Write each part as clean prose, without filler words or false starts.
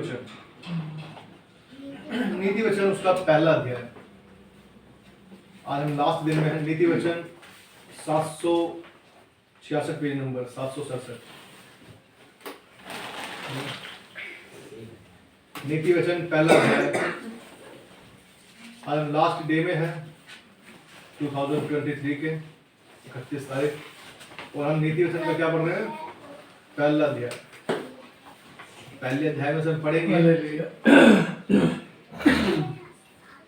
वचन। नीति वचन उसका पहला अध्याय। आज हम लास्ट दिन में हैं। नीति वचन 766 पेज नंबर 767। नीति वचन पहला अध्याय। आज हम लास्ट डे में हैं 2023 के 31 तारीख, और हम नीति वचन का क्या पढ़ रहे हैं? पहला अध्याय। पहले अध्याय में सब पढ़ेंगे।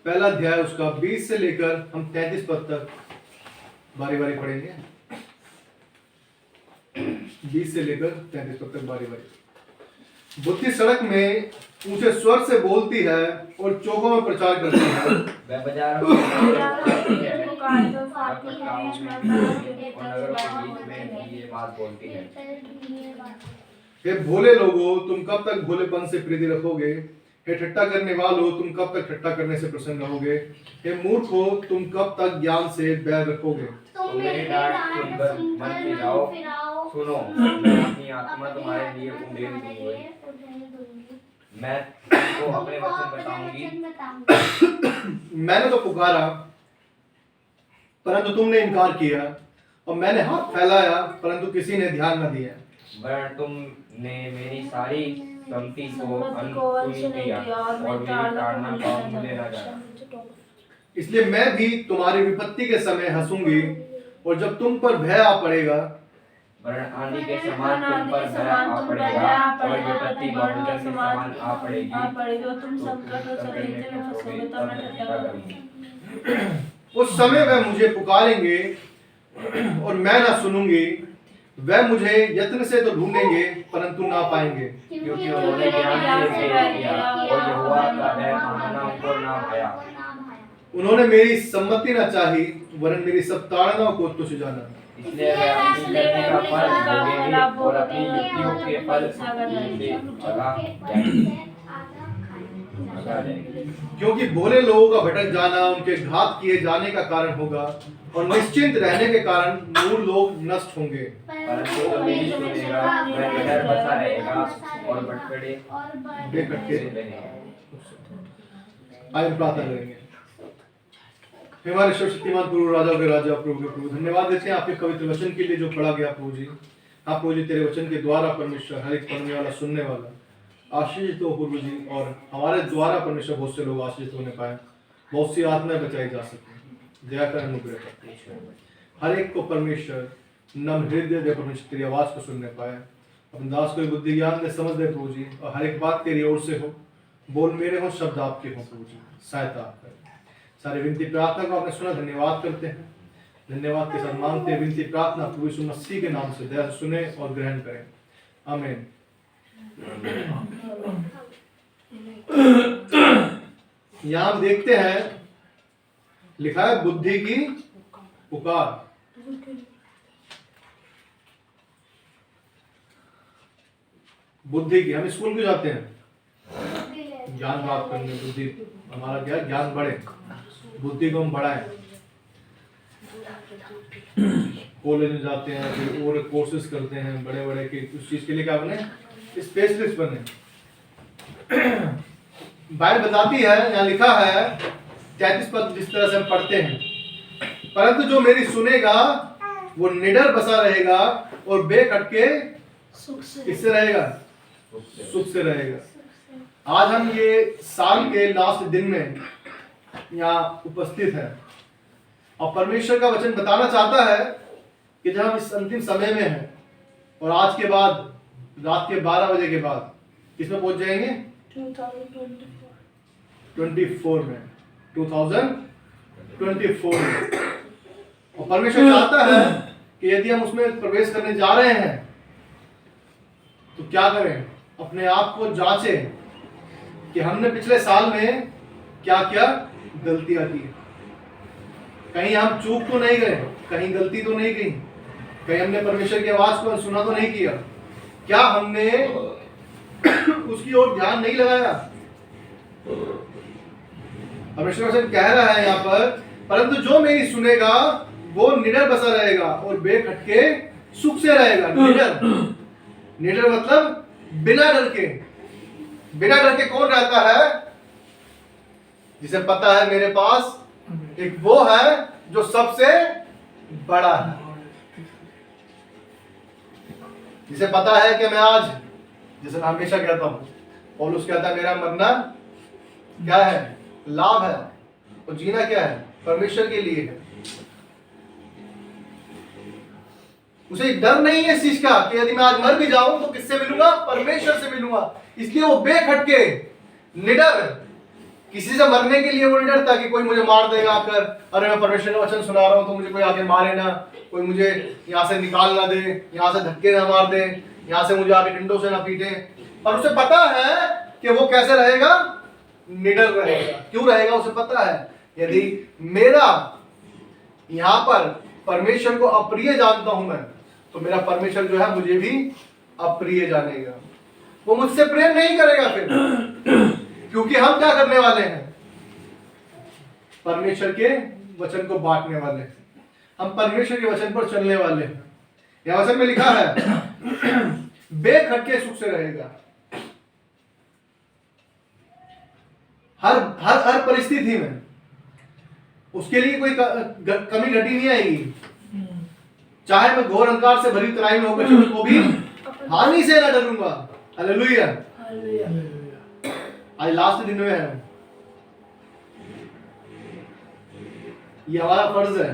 पहला अध्याय उसका 20 से लेकर हम 33 पद तक बारी बारी पढ़ेंगे। 20 से लेकर 33 पद तक बारी बारी। बुद्धि सड़क में ऊंचे स्वर से बोलती है और चौकों में प्रचार करती है। हे भोले लोगों, तुम कब तक भोलेपन से प्रीति रखोगे? हे ठट्टा करने वालों, तुम कब तक ठट्टा करने से प्रसन्न रहोगे? हे मूर्खों, तुम कब तक ज्ञान से बैर रखोगे? तुम मेरी डांट सुनकर मत फिराओ, सुनो, मैं अपनी आत्मा तुम्हारे लिए उंडेल दूंगी। मैं तुमको अपने वचन बताऊंगी। मैंने तो पुकारा परंतु तुमने इनकार किया, और मैंने हाथ फैलाया परंतु किसी ने ध्यान न दिया। वरन तुमने मेरी सारी सम्मति को अनसुनी किया और मेरी ताड़ना का मूल्य न जाना। इसलिए मैं भी तुम्हारी विपत्ति के समय हंसूंगी, और जब तुम पर भय आ पड़ेगा, वरन आंधी के समान तुम पर भय आ पड़ेगा और विपत्ति बहुजन के समान आ पड़ेगी, तो तुम संकट और सलीले में फंसोगे, तब मैं ठट्ठा करूंगी। उस समय वह मुझे पुकारेंगे और मैं ना सुनूंगी। वह मुझे यत्न से तो ढूंढेंगे परंतु ना पाएंगे, क्योंकि उन्होंने ज्ञान से प्रेम किया और यहोवा का भय मानना उनको ना भाया। उन्होंने मेरी सम्मति न चाही, वरन मेरी सब ताड़नाओं को तुच्छ जाना। इसलिए वे अपनी करने का फल भोगेंगे और अपनी युक्तियों के फल से भगा जाएंगे। क्योंकि भोले लोगों का भटक जाना उनके घात किए जाने का कारण होगा, और निश्चिंत रहने के कारण मूल लोग नष्ट होंगे। परंतु जो मेरी सुनेगा वह निडर बसा रहेगा और भटकड़े बेकट्टे रहेगा। आइए प्रार्थना करेंगे। हमारे सर्वशक्तिमान प्रभु, राजा के राजा, प्रभु के प्रभु, धन्यवाद देते हैं आपके पवित्र वचन के लिए जो पढ़ा गया प्रभु जी। आप प्रभु जी तेरे वचन के द्वारा परमेश्वर हर एक पढ़ने वाला सुनने वाला आशीषित हो प्रभु जी, और हमारे द्वारा परमेश्वर बहुत से लोग आशीषित होने पाए, बहुत सी आत्माएं बचाई जा सके। दया कर, अनुग्रह कर, हर एक को परमेश्वर नम हृदय दे परमेश्वर तेरी आवाज को सुनने पाए। अपने दास को बुद्धि ज्ञान दे, समझ दे प्रभु जी, और हर एक बात तेरी ओर से हो। बोल मेरे हो, शब्द आपके हो प्रभु जी, सहायता आप करें। सारी विनती प्रार्थना को आपने सुना, धन्यवाद करते हैं। धन्यवाद के साथ मांगते हैं विनती प्रार्थना प्रभु यीशु मसीह के नाम से, दया से सुने और ग्रहण करें, आमीन। यहाँ हम देखते हैं लिखा है बुद्धि की पुकार। बुद्धि की, हम स्कूल क्यों जाते हैं? ज्ञान प्राप्त करने। बुद्धि हमारा क्या, ज्ञान बढ़े, बुद्धि को हम बढ़ाएं। कॉलेज में जाते हैं, फिर और कोर्सेज करते हैं बड़े बड़े, कि उस चीज के लिए क्या बने, स्पेशलिस्ट बने। बाइबल बताती है, यहाँ लिखा है 33 पद जिस तरह से हम पढ़ते हैं, परंतु जो मेरी सुनेगा वो निडर बसा रहेगा और बेखटके किससे रहेगा? सुख से रहेगा। आज हम ये साल के लास्ट दिन में यहाँ उपस्थित है, और परमेश्वर का वचन बताना चाहता है कि जब हम इस अंतिम समय में हैं, और आज के बाद रात के 12 बजे के बाद किसमें पहुंच जाएंगे? 2024 में, 2024 में। और परमेश्वर चाहता है कि यदि हम उसमें प्रवेश करने जा रहे हैं तो क्या करें? अपने आप को जांचें कि हमने पिछले साल में क्या क्या गलतियां की। कहीं हम चूक तो नहीं गए, कहीं गलती तो नहीं की, कहीं हमने परमेश्वर की आवाज को सुना तो नहीं किया, क्या हमने उसकी ओर ध्यान नहीं लगाया? परमेश्वर वचन कह रहा है यहाँ पर, परंतु जो मेरी सुनेगा वो निडर बसा रहेगा और बेखटके सुख से रहेगा। निडर, निडर मतलब बिना डर के। बिना डर के कौन रहता है? जिसे पता है मेरे पास एक वो है जो सबसे बड़ा है, जिसे पता है कि मैं आज, जैसे मैं हमेशा कहता हूं, पौलुस कहता है मेरा मरना क्या है? लाभ है, और जीना क्या है? परमेश्वर के लिए है। उसे डर नहीं है इस चीज का कि यदि मैं आज मर भी जाऊं तो किससे मिलूंगा? परमेश्वर से मिलूंगा। इसलिए वो बेखटके निडर, किसी से मरने के लिए वो निडर था कि कोई मुझे मार देगा आकर, अरे मैं परमेश्वर का वचन सुना रहा हूं तो मुझे कोई आके मारे ना, कोई मुझे यहाँ से निकाल ना दे, यहाँ से धक्के ना मार दे, यहाँ से मुझे आके डंडों से ना पीटे। और उसे पता है कि वो कैसे रहेगा? निडर रहेगा। क्यों रहेगा? उसे पता है यदि मेरा यहाँ पर परमेश्वर को अप्रिय जानता हूं मैं, तो मेरा परमेश्वर जो है मुझे भी अप्रिय जानेगा। वो मुझसे प्रेम नहीं करेगा फिर, क्योंकि हम क्या करने वाले हैं? परमेश्वर के वचन को बांटने वाले हैं, हम परमेश्वर के वचन पर चलने वाले हैं। यहां वचन में लिखा है बेखटके सुख से रहेगा। हर हर हर परिस्थिति में उसके लिए कोई कमी घटी नहीं आएगी। चाहे मैं घोर अंधकार से भरी तराई में होकर चलूं तो भी हानि से न डरूंगा। हालेलुया। आज लास्ट दिन में है, ये हमारा फर्ज है।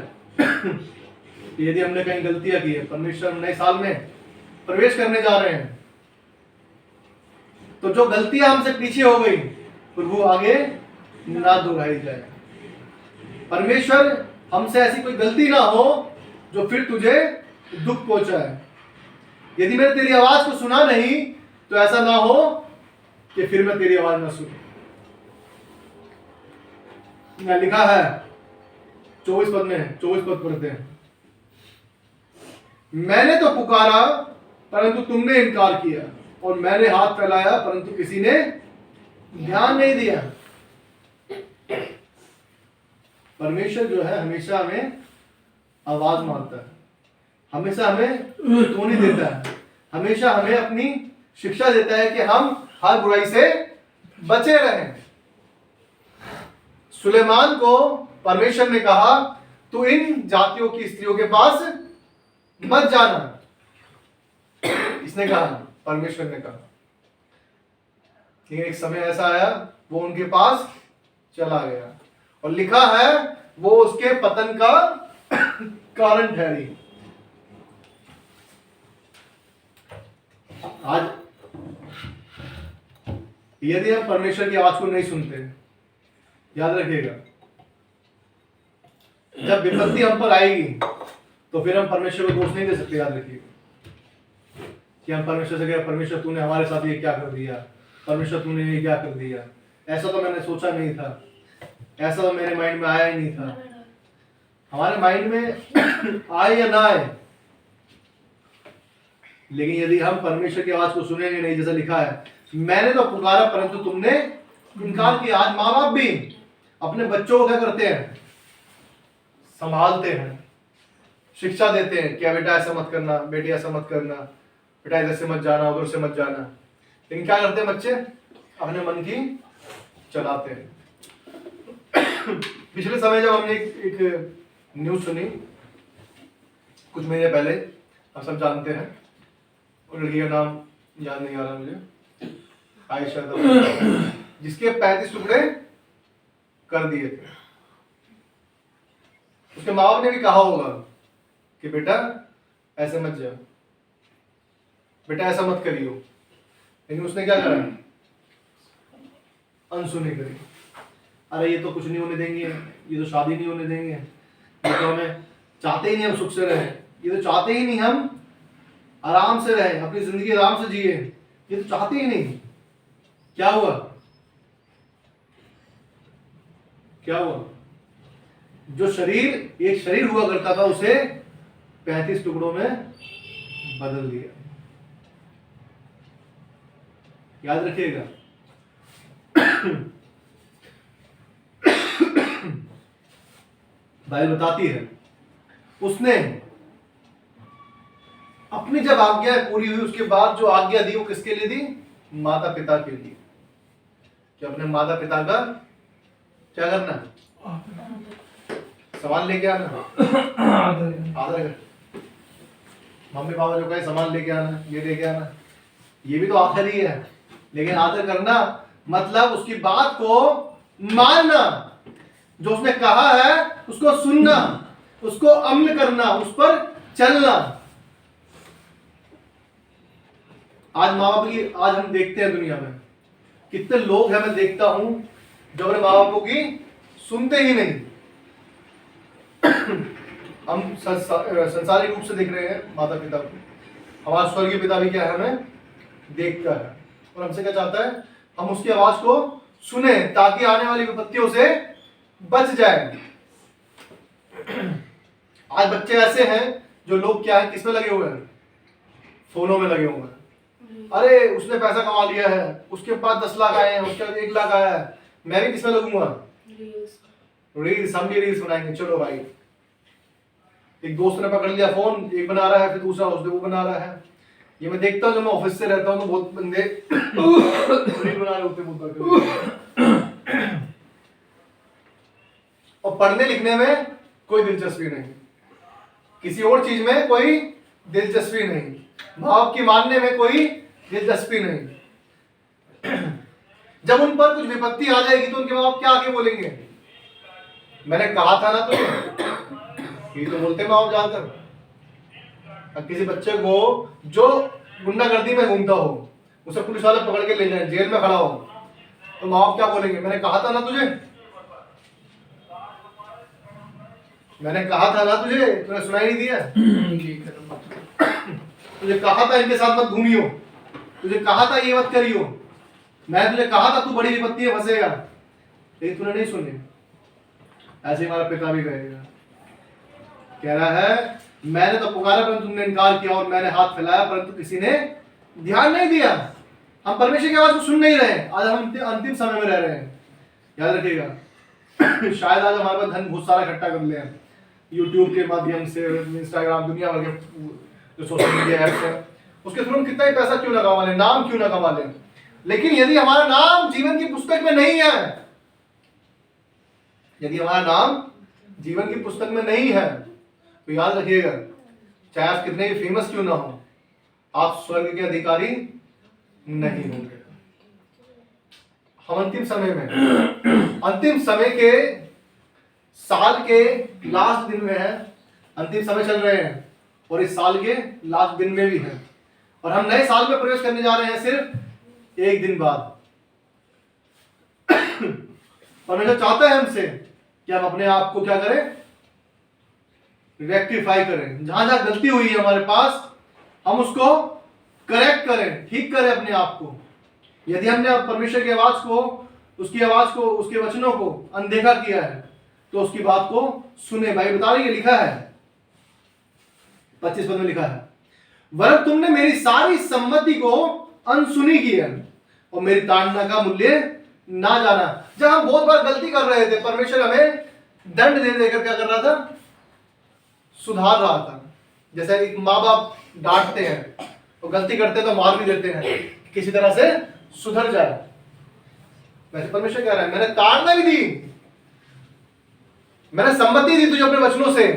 यदि हमने कहीं गलतियां की है, परमेश्वर नए साल में प्रवेश करने जा रहे हैं, तो जो गलतियां हमसे पीछे हो गई प्रभु आगे ना दोहराई जाए। परमेश्वर हमसे ऐसी कोई गलती ना हो जो फिर तुझे दुख पहुंचाए। यदि मैंने तेरी आवाज को सुना नहीं तो ऐसा ना हो कि फिर मैं तेरी आवाज ना सुनूं। लिखा है 24 पद में, 24 पद पढ़ते हैं, मैंने तो पुकारा परंतु तुमने इनकार किया, और मैंने हाथ फैलाया परंतु किसी ने ध्यान नहीं दिया। परमेश्वर जो है हमेशा हमें आवाज मारता है, हमेशा हमें टोनी देता है, हमेशा हमें अपनी शिक्षा देता है कि हम हर बुराई से बचे रहें। सुलेमान को परमेश्वर ने कहा तू इन जातियों की स्त्रियों के पास मत जाना। इसने कहा, परमेश्वर ने कहा। लेकिन एक समय ऐसा आया वो उनके पास चला गया, और लिखा है वो उसके पतन का कारण ठहरी। आज यदि हम परमेश्वर की आवाज को नहीं सुनते, याद रखिएगा जब विपत्ति हम पर आएगी तो फिर हम परमेश्वर को दोष नहीं दे सकते। याद रखिएगा कि हम परमेश्वर से कहें परमेश्वर तूने हमारे साथ ये क्या कर दिया, परमेश्वर तूने ये क्या कर दिया, ऐसा तो मैंने सोचा नहीं था, ऐसा तो मेरे माइंड में आया ही नहीं था। हमारे माइंड में आए या ना आए, लेकिन यदि हम परमेश्वर की आवाज को सुनेंगे नहीं, जैसा लिखा है मैंने तो पुकारा परंतु तुमने इनकार किया। आज माँ बाप भी अपने बच्चों को क्या करते हैं? संभालते हैं, शिक्षा देते हैं क्या बेटा ऐसा मत करना, बेटी ऐसा मत करना, बेटा इधर से मत जाना, उधर से मत जाना। लेकिन क्या करते हैं बच्चे? अपने मन की चलाते हैं। पिछले समय जब हमने एक न्यूज सुनी कुछ महीने पहले, आप सब जानते हैं, और लड़की का नाम याद नहीं आ रहा मुझे, आयशा, जिसके 35 टुकड़े कर दिए थे। उसके माँ बाप ने भी कहा होगा कि बेटा ऐसे मत जाओ, बेटा ऐसा मत करियो, लेकिन उसने क्या करा? अनसुनी करी। अरे ये तो कुछ नहीं होने देंगे, ये तो शादी नहीं होने देंगे, ये तो हमें चाहते ही नहीं हम सुख से रहें, ये तो चाहते ही नहीं हम आराम से रहें, अपनी जिंदगी आराम से जिए, ये तो चाहते ही नहीं। क्या हुआ? क्या हुआ? जो शरीर एक शरीर हुआ करता था उसे 35 टुकड़ों में बदल दिया। याद रखिएगा बाइबल बताती है उसने अपनी जब आज्ञा पूरी हुई उसके बाद जो आज्ञा दी वो किसके लिए दी? माता पिता के लिए। कि अपने माता पिता का क्या करना, सामान लेके आना, आदर कर। मम्मी पापा जो कहे सामान लेके आना, ये लेके आना, ये भी तो आखिर ही है, लेकिन आदर करना मतलब उसकी बात को मानना, जो उसने कहा है उसको सुनना, उसको अमल करना, उस पर चलना। आज माँ बाप की, आज हम देखते हैं दुनिया में कितने लोग हैं, मैं देखता हूं जो अपने माँ बापों की सुनते ही नहीं। हम संसारिक रूप से देख रहे हैं माता पिता को, हमारा स्वर्गीय पिता भी क्या है, हमें देखता है और हमसे क्या चाहता है, हम उसकी आवाज को सुने ताकि आने वाली विपत्तियों से बच जाए। आज बच्चे ऐसे हैं जो लोग क्या है, किसमें लगे हुए हैं, फोनों में लगे हुए हैं। अरे उसने पैसा कमा लिया है, उसके पास 10 लाख आए हैं, उसके पास 1 लाख आया है, मैं भी किसमें लगूंगा, रील्स, हम भी रील्स बनाएंगे, चलो भाई। एक दोस्त ने पकड़ लिया फोन, एक बना रहा है, फिर दूसरा उसने वो बना रहा है। ये मैं देखता हूँ, जब मैं ऑफिस से रहता हूँ तो बहुत बंदे रील बना रहे होते हैं, और पढ़ने लिखने में कोई दिलचस्पी नहीं, किसी और चीज में कोई दिलचस्पी नहीं, माँ बाप की मानने में कोई दिलचस्पी नहीं। जब उन पर कुछ विपत्ति आ जाएगी तो उनके माँ बाप क्या आके बोलेंगे, मैंने कहा था ना तुझे, ये तो बोलते माँ बाप ज्यादातर। अब किसी बच्चे को जो गुंडागर्दी में घूमता हो, उसे पुलिस वाले पकड़ के ले जाए, जेल में खड़ा हो, तो माँ बाप क्या बोलेंगे, मैंने कहा था ना तुझे, मैंने कहा था ना तुझे, तूने सुनाई नहीं दिया। तुझे कहा था इनके साथ मत घूमियो, तुझे कहा था ये मत करियो, मैं तुझे कहा था तू बड़ी विपत्ति में फंसेगा, लेकिन तूने नहीं सुने। ऐसे हमारा पिता भी कहेगा, कह रहा है मैंने तो पुकारा परंतु तुमने इनकार किया, और मैंने हाथ फैलाया परंतु किसी ने ध्यान नहीं दिया। हम परमेश्वर की आवाज को सुन नहीं रहे, आज हम अंतिम समय में रह रहे हैं, याद रखिएगा। शायद आज हमारे पास धन बहुत सारा इकट्ठा कर ले, यूट्यूब के माध्यम से, इंस्टाग्राम, दुनिया भर के जो सोशल मीडिया ऐप्स है, उसके थ्रू हम कितना ही पैसा क्यों ना कमा लें, नाम क्यों ना कमा लें, लेकिन यदि हमारा नाम जीवन की पुस्तक में नहीं है, यदि हमारा नाम जीवन की पुस्तक में नहीं है, तो याद रखिएगा, चाहे आप कितने भी फेमस क्यों ना हो, आप स्वर्ग के अधिकारी नहीं होंगे। हम अंतिम समय में, अंतिम समय के साल के लास्ट दिन में है, अंतिम समय चल रहे हैं और इस साल के लास्ट दिन में भी है, और हम नए साल में प्रवेश करने जा रहे हैं सिर्फ एक दिन बाद। परमेश्वर चाहता है हमसे कि हम अपने आप को क्या करें, रेक्टिफाई करें, जहां जहां गलती हुई है हमारे पास, हम उसको करेक्ट करें, ठीक करें अपने आप को। यदि हमने परमेश्वर की आवाज को, उसकी आवाज को, उसके वचनों को अनदेखा किया है, तो उसकी बात को सुने। भाई बता रही है, लिखा है 25 पद में लिखा है, वरन तुमने मेरी सारी सम्मति को अनसुनी की है और मेरी ताड़ना का मूल्य ना जाना। जब हम बहुत बार गलती कर रहे थे, परमेश्वर हमें दंड दे देकर क्या कर रहा था, सुधार रहा था। जैसे एक माँ बाप डांटते हैं, तो गलती करते हैं तो मार भी देते हैं, किसी तरह से सुधर जाए। वैसे परमेश्वर कह रहा है, मैंने ताड़ना भी दी, मैंने सम्मति दी तुझे अपने वचनों से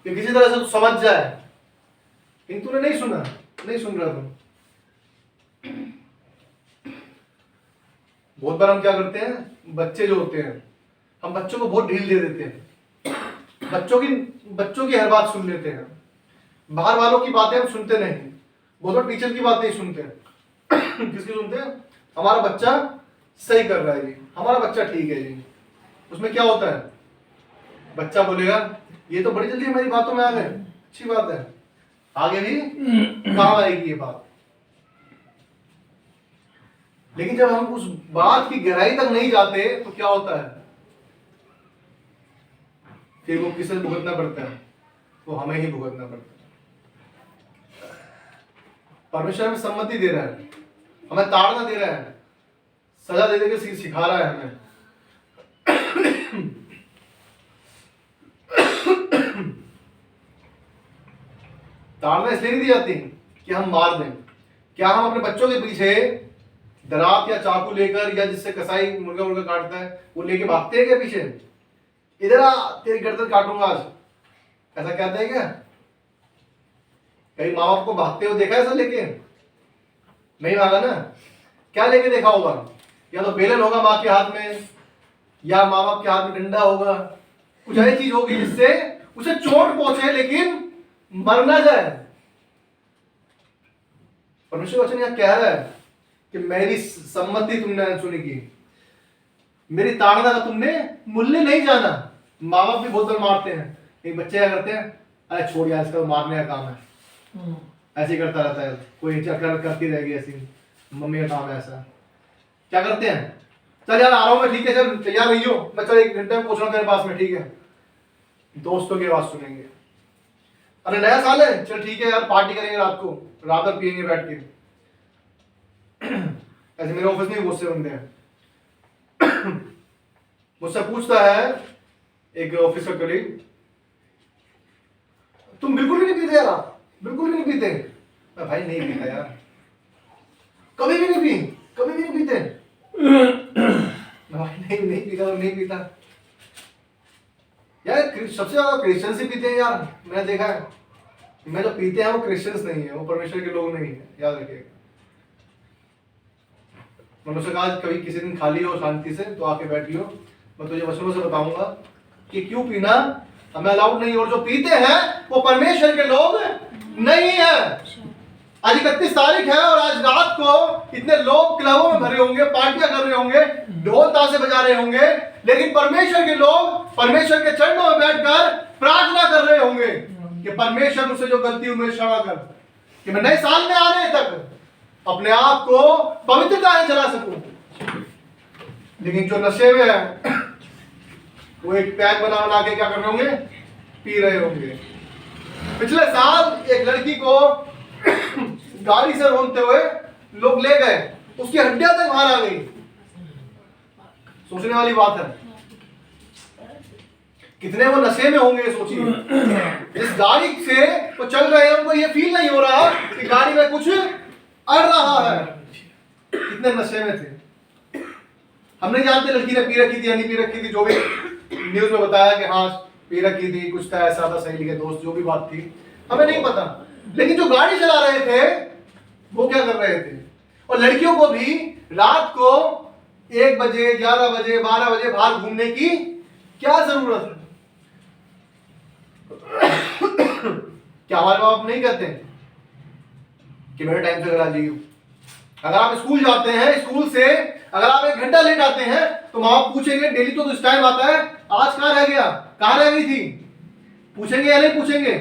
कि किसी तरह से तू समझ जाए, लेकिन तूने नहीं सुना, नहीं सुन रहा तुम। बहुत बार हम क्या करते हैं, बच्चे जो होते हैं, हम बच्चों को बहुत ढील दे देते हैं, बच्चों की हर बात सुन लेते हैं, बाहर वालों की बातें हम सुनते नहीं, बहुत बार टीचर की बात नहीं सुनते। किसकी सुनते हैं, हमारा बच्चा सही कर रहा है जी, हमारा बच्चा ठीक है जी। उसमें क्या होता है, बच्चा बोलेगा ये तो बड़ी जल्दी हमारी बातों में आ गए, अच्छी बात है, आगे भी काम आएगी ये बात। लेकिन जब हम उस बात की गहराई तक नहीं जाते तो क्या होता है, फिर वो किसे भुगतना पड़ता है, वो हमें ही भुगतना पड़ता है। परमेश्वर हमें सम्मति दे रहा है, हमें ताड़ना दे रहा है, सजा दे देकर सिखा रहा है हमें। ताड़ना इसलिए नहीं दी जाती कि हम मार दें। क्या हम अपने बच्चों के पीछे दरात या चाकू लेकर, या जिससे कसाई मुर्गा मुर्गा काटता है वो लेके भागते हैं क्या पीछे? इधर आ, तेरी गर्दन काटूंगा आज, ऐसा कहते हैं क्या? कहीं माँ बाप को भागते हुए देखा है ऐसा लेके? नहीं भागा ना। क्या लेके देखा होगा? या तो बेलन होगा माँ के हाथ में, या माँ बाप के हाथ में डंडा होगा, कुछ ऐसी चीज होगी जिससे उसे चोट पहुंचे लेकिन मर ना जाए। परमेश्वर वचन यहां कह रहा है कि मेरी सम्मति तुमने अनसुनी की, मेरी ताड़ना का तुमने मूल्य नहीं जाना। माँ बाप भी बहुत बार मारते हैं, एक बच्चे क्या करते हैं, अरे छोड़ यार, इसका तो मारने का काम है, ऐसे ही करता रहता है, कोई चक्कर करती रहेगी ऐसी, मम्मी का काम है ऐसा। क्या करते हैं, चल यार आ रहा हूं मैं, ठीक है चल तैयार नहीं हो, मैं चल 1 घंटे में पहुंच रहा हूं तेरे पास में, ठीक है। दोस्तों की आवाज सुनेंगे, अरे नया साल है, चल ठीक है यार पार्टी करेंगे रात को, रात भर पियेंगे बैठ के। ऐसे मेरे ऑफिस में बहुत से बंदे हैं। मुझसे पूछता है एक ऑफिस का कलीग, तुम बिल्कुल भी नहीं पीते यार? बिल्कुल भी नहीं पीते? मैं भाई नहीं पीता यार, कभी भी नहीं पी, कभी भी नहीं पीते। मैं भाई नहीं पीता और नहीं पीता यार। सबसे ज्यादा क्रिश्चियंस ही पीते हैं यार, मैंने देखा है। मैं जो पीते हैं वो क्रिश्चियंस नहीं है, वो परमेश्वर के लोग नहीं है, याद रखिएगा। मैंने उससे कहा कभी किसी दिन खाली हो शांति से तो आके बैठियो, मैं तुझे वचनों से बताऊंगा कि क्यों पीना हमें अलाउड नहीं, और जो पीते हैं वो परमेश्वर के लोग नहीं है। आज 31 तारीख है और आज रात को इतने लोग क्लबों में भरे होंगे, पार्टियां कर रहे होंगे, ढोल ताशे बजा रहे होंगे, लेकिन परमेश्वर के लोग परमेश्वर के चरणों में बैठकर प्रार्थना कर रहे होंगे कि परमेश्वर मुझसे जो गलती हुई मुझे क्षमा कर, कि मैं नए साल में आने तक अपने आप को पवित्रता से चला सकूं। लेकिन जो नशे में है वो एक पैक बना बना के क्या कर रहे होंगे, पी रहे होंगे। पिछले साल एक लड़की को गाड़ी से रोनते हुए लोग ले गए, उसकी हड्डियां तक बाहर आ गई। सोचने वाली बात है, कितने वो नशे में होंगे सोचिए। इस गाड़ी से वो चल रहे हैं, उनको ये फील नहीं हो रहा कि गाड़ी में कुछ अड़ रहा है, कितने नशे में थे। हम नहीं जानते लड़की ने पी रखी थी या नहीं पी रखी थी, जो भी न्यूज में बताया कि हाँ पी रखी थी, कुछ था ऐसा था, सहेली के दोस्त, जो भी बात थी हमें नहीं पता। लेकिन जो गाड़ी चला रहे थे वो क्या कर रहे थे। और लड़कियों को भी रात को 1 बजे 11 बजे 12 बजे बाहर घूमने की क्या जरूरत है? क्या हमारे बाप नहीं कहते कि मेरे टाइम से घर आ जाइए? अगर आप स्कूल जाते हैं, स्कूल से अगर आप 1 घंटा लेट आते हैं तो माँ बाप पूछेंगे डेली तो इस टाइम आता है, आज कहाँ रह गया, कहाँ रह गई थी? पूछेंगे या नहीं पूछेंगे?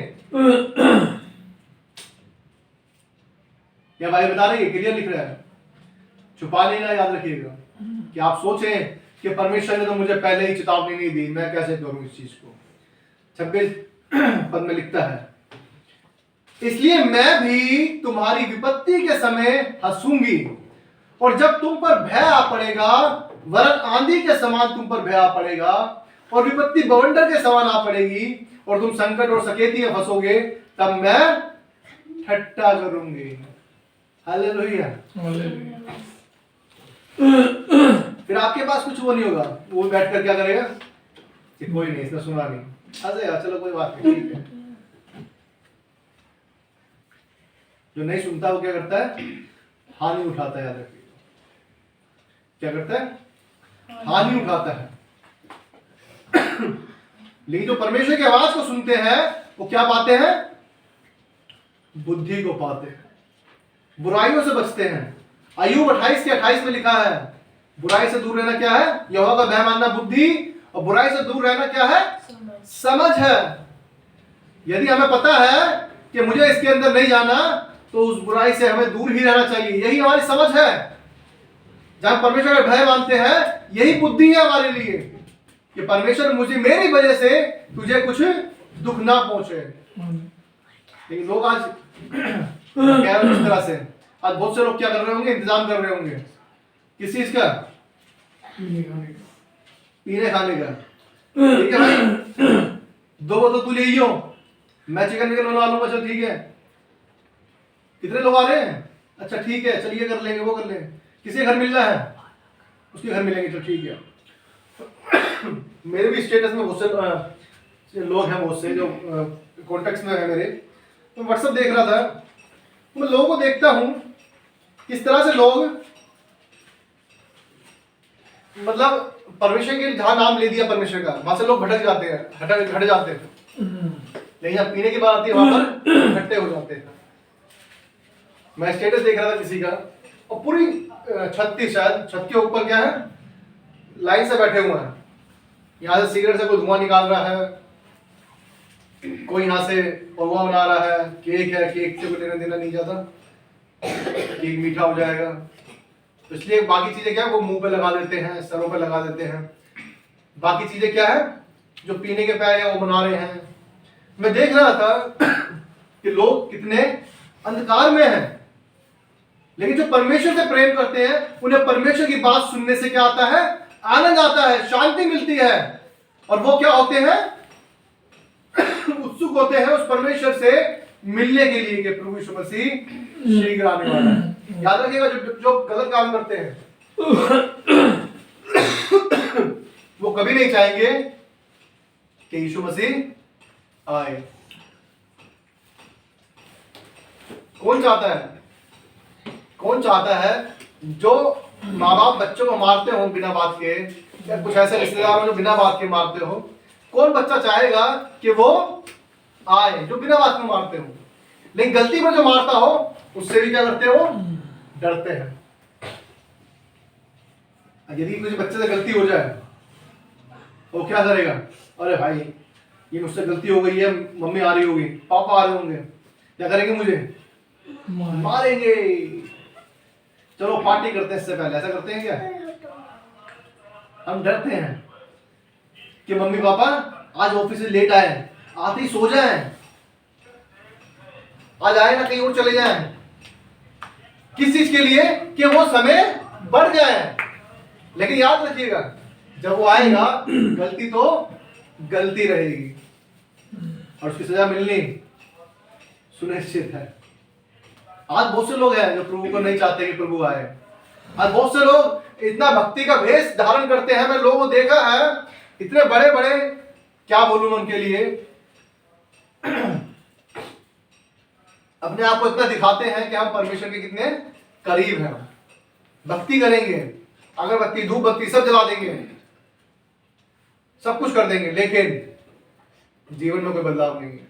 या भाई बता रही है, क्लियर लिख रहा है, छुपा नहीं ना, याद रखिएगा कि आप सोचें कि परमेश्वर ने तो मुझे पहले ही चेतावनी नहीं दी, मैं कैसे करूं इस चीज को। 26 पद में लिखता है, इसलिए मैं भी तुम्हारी विपत्ति के समय हंसूंगी, और जब तुम पर भय आ पड़ेगा, वरन आंधी के समान तुम पर भय आ पड़ेगा, और विपत्ति बवंडर के समान आ पड़ेगी, और तुम संकट और सकेती में फंसोगे, तब मैं ठट्ठा करूंगी। हालेलुया। फिर आपके पास कुछ वो नहीं होगा, वो बैठकर क्या करेगा कि कोई नहीं, इसने सुना नहीं, हंसेगा, चलो कोई बात नहीं, ठीक है। जो नहीं सुनता वो क्या करता है, हानि उठाता है। याद रखिए, क्या करता है, हानि उठाता है। लेकिन जो परमेश्वर की आवाज को सुनते हैं वो क्या पाते हैं, बुद्धि को पाते हैं, बुराइयों से बचते हैं। अय्यूब 28 के 28 में लिखा है, बुराई से दूर रहना क्या है, यहोवा का भय मानना बुद्धि, और बुराई से दूर रहना क्या है, समझ है। यदि हमें पता है कि मुझे इसके अंदर नहीं जाना, तो उस बुराई से हमें दूर ही रहना चाहिए, यही हमारी समझ है। जहां परमेश्वर का भय मानते हैं, यही बुद्धि है हमारे लिए कि परमेश्वर मुझे, मेरी वजह से तुझे कुछ दुख ना पहुंचे। लेकिन लोग आज कह रहे इस तरह से, आज बहुत से लोग क्या कर रहे होंगे, इंतजाम कर रहे होंगे किस चीज का, पीने खाने का। ठीक है भाई, 2 बोतल तू ले ही हो, मैं चिकन बना लूंगा, चल ठीक है। कितने लोग आ रहे हैं, अच्छा ठीक है, चलिए कर लेंगे, वो कर लेंगे। किसी घर मिलना है उसके घर मिलेंगे, तो ठीक है। मेरे भी स्टेटस में बहुत से लोग हैं, बहुत से जो कॉन्टेक्ट्स में है मेरे। तो व्हाट्सएप देख रहा था, मैं लोगों को देखता हूँ किस तरह से लोग मतलब परमेश्वर के जहाँ नाम ले दिया परमेश्वर का, वहां से लोग भटक जाते हैं, हट जाते हैं। लेकिन जब पीने की बात आती है वहां पर इकट्ठे हो जाते हैं। मैं स्टेटस देख रहा था किसी का, और पूरी छत के ऊपर क्या है, लाइन से बैठे हुए हैं। यहाँ से सिगरेट से कोई धुआं निकाल रहा है, कोई यहाँ से पौवा बना रहा है, केक है, केक से कोई लेना देना नहीं जाता, केक मीठा हो जाएगा, तो इसलिए बाकी चीजें क्या है वो मुंह पे लगा देते हैं, सरों पे लगा देते हैं। बाकी चीजें क्या है जो पीने के पैर है वो बना रहे हैं। मैं देख रहा था कि लोग कितने अंधकार में हैं, लेकिन जो परमेश्वर से प्रेम करते हैं उन्हें परमेश्वर की बात सुनने से क्या आता है, आनंद आता है, शांति मिलती है, और वो क्या होते हैं, उत्सुक होते हैं उस परमेश्वर से मिलने के लिए कि प्रभु यीशु मसीह शीघ्र आने वाला है। याद रखिएगा, जो गलत काम करते हैं वो कभी नहीं चाहेंगे कि यीशु मसीह आए। कौन चाहता है जो माँ बाप बच्चों को मारते हो बिना बात के, या कुछ ऐसे रिश्तेदार हो जो बिना बात के मारते हो, कौन बच्चा चाहेगा कि वो आए जो बिना बात के मारते हो? लेकिन गलती में जो मारता हो उससे भी क्या करते हो, डरते हैं। यदि किसी बच्चे से गलती हो जाए तो क्या करेगा, अरे भाई ये मुझसे गलती हो गई है, मम्मी आ रही होगी, पापा आ रहे होंगे, क्या करेंगे, मुझे मारेंगे, चलो पार्टी करते हैं। इससे पहले ऐसा करते हैं क्या? हम डरते हैं कि मम्मी पापा आज ऑफिस से लेट आए, आते ही सो जाए, आज आए ना कहीं और चले जाए। किस चीज के लिए? कि वो समय बढ़ जाए। लेकिन याद रखिएगा, जब वो आएगा गलती तो गलती रहेगी और उसकी सजा मिलनी सुनिश्चित है। आज बहुत से लोग हैं जो प्रभु को नहीं चाहते कि प्रभु आए। आज बहुत से लोग इतना भक्ति का भेष धारण करते हैं, मैं लोगों को देखा है, इतने बड़े बड़े, क्या बोलूं उनके लिए, अपने आप को इतना दिखाते हैं कि हम परमेश्वर के कितने करीब हैं, भक्ति करेंगे, अगरबत्ती धूप बत्ती सब जला देंगे, सब कुछ कर देंगे, लेकिन जीवन में कोई बदलाव नहीं है।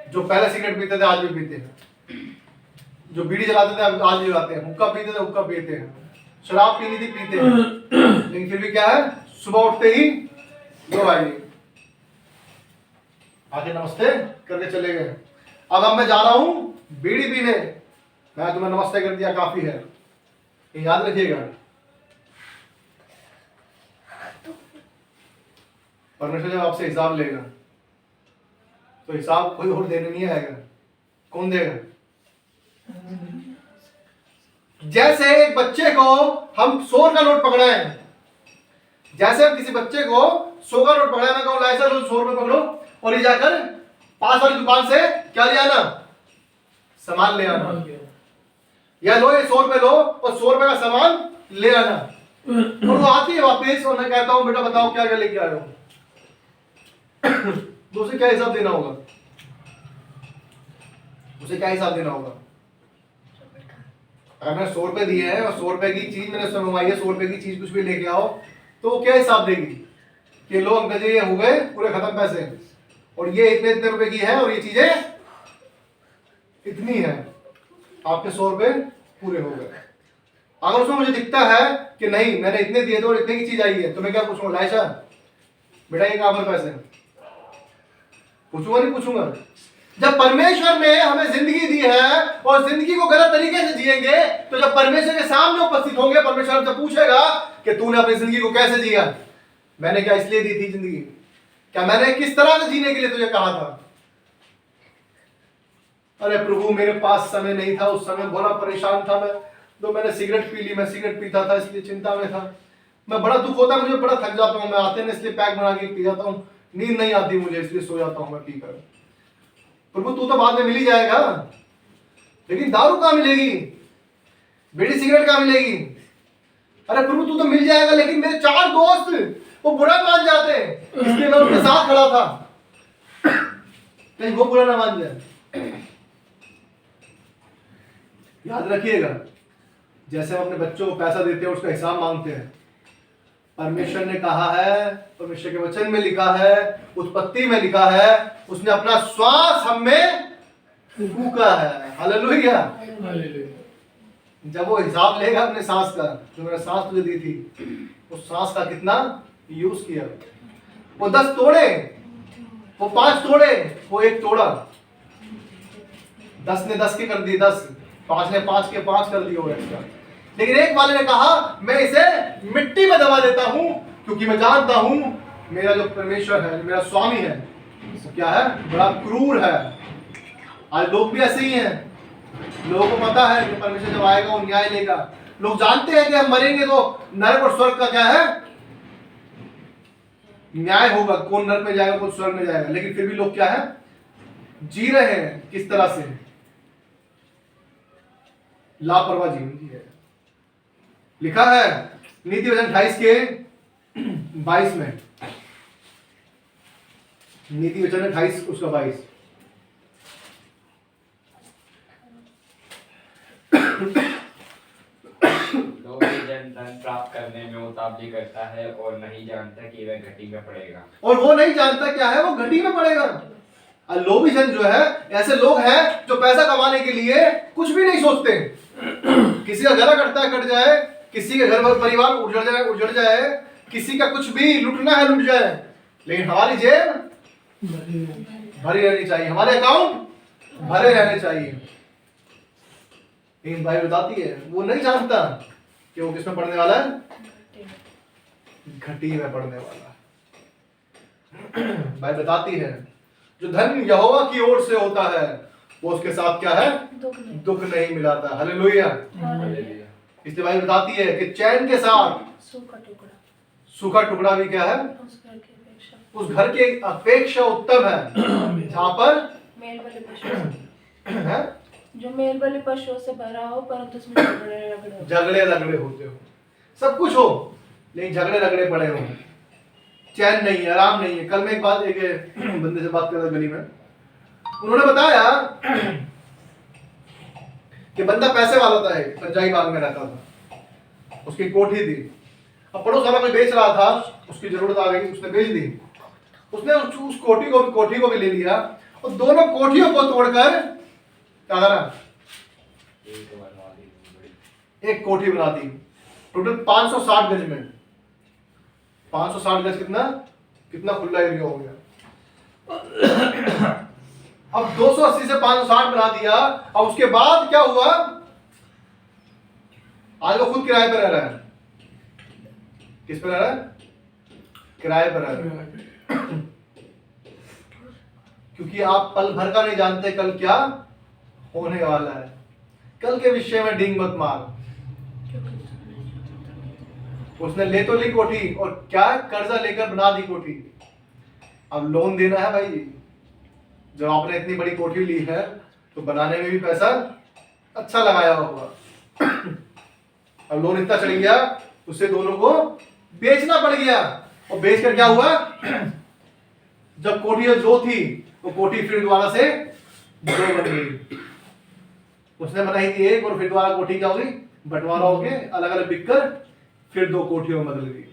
जो पहले सिगरेट पीते थे आज भी पीते हैं, जो बीड़ी जलाते थे आज भी जलाते हैं, हुक्का पीते थे हुक्का पीते हैं, शराब पीनी थी पीते हैं, लेकिन फिर भी क्या है, सुबह उठते ही दो भाई आके नमस्ते करके चले गए। अब मैं जा रहा हूं बीड़ी पीने, मैं तुम्हें नमस्ते कर दिया, काफी है। ये याद रखिएगा, परमेश्वर जब आपसे हिसाब लेगा तो हिसाब कोई और देने नहीं आएगा। कौन देगा? जैसे एक बच्चे को हम 100 का नोट पकड़ाए, जैसे हम किसी बच्चे को 100 का नोट पकड़ाए, मैं कहूं लाइए सर 100 रुपए पकड़ो और ये जाकर पास वाली दुकान से क्या ले आना, सामान ले आना, या लो ये 100 रुपए लो और 100 रुपए का सामान ले आना। और वो आती है वापिस और मैं कहता हूं बेटा बताओ क्या क्या लेके आए हो, तो उसे क्या हिसाब देना होगा, उसे क्या हिसाब देना होगा? अगर मैंने 100 रुपए दिए हैं और 100 रुपए की चीज मैंने उससे मंगवाई है, 100 रुपए की चीज कुछ भी लेके आओ, तो वो क्या हिसाब देगी कि लो अंकल जी ये हो गए पूरे खत्म पैसे, और ये इतने इतने रुपए की है और ये चीजें इतनी है, आपके 100 रुपए पूरे हो गए। अगर उसमें मुझे दिखता है कि नहीं मैंने इतने दिए थे और इतने की चीज आई है, तो मैं क्या पूछूंगा, लाइशा बेटा ये कहां पर पैसे? पूछूंगा नहीं पूछूंगा? जब परमेश्वर ने हमें जिंदगी दी है और जिंदगी को गलत तरीके से जिएंगे, तो जब परमेश्वर के सामने उपस्थित होंगे, परमेश्वर हमसे पूछेगा कि तूने अपनी जिंदगी को कैसे जिया, मैंने क्या इसलिए दी थी जिंदगी, क्या मैंने किस तरह से जीने के लिए तुझे कहा था? अरे प्रभु मेरे पास समय नहीं था, उस समय बड़ा परेशान था मैं, तो मैंने सिगरेट पी ली, मैं सिगरेट पीता था इसलिए चिंता में था, मैं बड़ा दुख होता है, मुझे बड़ा थक जाता हूँ, मैं आते हैं इसलिए पैक बना के पी जाता हूँ, नींद नहीं आती मुझे इसलिए सो जाता हूँ मैं पीकर। प्रभु तू तो बाद में मिल ही जाएगा, लेकिन दारू कहाँ मिलेगी? बीड़ी सिगरेट कहाँ मिलेगी? अरे प्रभु तू तो मिल जाएगा, लेकिन मेरे 4 दोस्त वो बुरा मान जाते हैं, इसलिए मैं उनके साथ खड़ा था, कहीं वो बुरा ना मान जाए। याद रखिएगा, जैसे हम अपने बच्चों को पैसा देते हैं उसका हिसाब मांगते हैं, परमेश्वर ने कहा है, परमेश्वर के वचन में लिखा है, उत्पत्ति में लिखा है, उसने अपना श्वास हम में फूंका है। हालेलुया। जब वो हिसाब लेगा अपने सांस का, जो मैंने सांस तुझे दी थी, उस सांस का कितना यूज किया, वो 10 तोड़े, वो 5 तोड़े, वो 1 तोड़ा, 10 ने 10 के कर दी 10, 5 ने 5 के 5 कर दिए वो एक्स्ट्रा। लेकिन एक वाले ने कहा मैं इसे मिट्टी में दबा देता हूं, क्योंकि मैं जानता हूं मेरा जो परमेश्वर है, मेरा स्वामी है, वो क्या है? बड़ा क्रूर है। आज लोग भी ऐसे ही हैं, लोगों को पता है कि परमेश्वर जब आएगा वो न्याय लेगा। लोग जानते हैं कि हम मरेंगे तो नरक और स्वर्ग का क्या है? न्याय होगा, कौन नरक में जाएगा कौन स्वर्ग में जाएगा, लेकिन फिर भी लोग क्या है? जी रहे हैं किस तरह से? लापरवाह जीवन जी है। लिखा है नीति वचन 28 के 22 में, नीति वचन 28 उसका 22, धन प्राप्त करने में उतावली करता है और नहीं जानता कि वह घटी में पड़ेगा। और वो नहीं जानता क्या है? वो घटी में पड़ेगा। लोभी जन जो है, ऐसे लोग हैं जो पैसा कमाने के लिए कुछ भी नहीं सोचते। किसी का घर कटता है कट जाए, किसी के घर परिवार उजड़ जाए, किसी का कुछ भी लुटना है लुट जाए, लेकिन हमारी जेब भरी रहनी चाहिए, हमारे अकाउंट भरे रहने चाहिए। लेकिन भाई बताती है वो नहीं जानता कि वो किसमें पढ़ने वाला है? घटी में पढ़ने वाला है। भाई बताती है जो धन यहोवा की ओर से होता है वो उसके साथ क्या है? दुख नहीं मिलाता। हालेलुया। इसलिए भाई बताती है कि चैन के साथ सूखा टुकड़ा भी क्या है? उस घर की अपेक्षा उत्तम है जहां पर मेल वाले पशुओं है जो मेल वाले पशुओं से भरा हो, परंतु उसमें झगड़े रगड़े होते हो, सब कुछ हो लेकिन झगड़े रगड़े पड़े हो, चैन नहीं है, आराम नहीं है। कल मैं एक बंदे से बात कर रहा गली में, उन्होंने बताया कि बंदा पैसे वाला था, पंजाबी बाग में रहता था, उसकी कोठी थी, अब पड़ोस वाला कोई बेच रहा था, उसकी जरूरत आ गई, उसने बेच दी। उसने उस कोठी को भी ले लिया और दोनों कोठियों को तोड़कर क्या करा? एक कोठी बना दी, टोटल 560 गज में। 560 गज कितना खुला एरिया हो गया। अब 280 से 560 बना दिया। अब उसके बाद क्या हुआ? आज वो खुद किराए पर रह रहा है। किस पर रह रहा है? किराए पर रह रहा है। क्योंकि आप पल भर का नहीं जानते कल क्या होने वाला है। कल के विषय में डिंग मत मार। उसने ले तो ली कोठी और क्या कर्जा लेकर बना दी कोठी। अब लोन देना है भाई, जब आपने इतनी बड़ी कोठी ली है तो बनाने में भी पैसा अच्छा लगाया होगा। अब लोन इतना चढ़ गया, उससे दोनों को बेचना पड़ गया। और बेचकर क्या हुआ? जब कोठी जो थी वो कोठी फिर दोबारा से दो बन गई। उसने बनाई थी एक और फिर दोबारा कोठी क्या होगी? बंटवारा हो गए, अलग अलग बिककर फिर 2 कोठियों में बदल गई।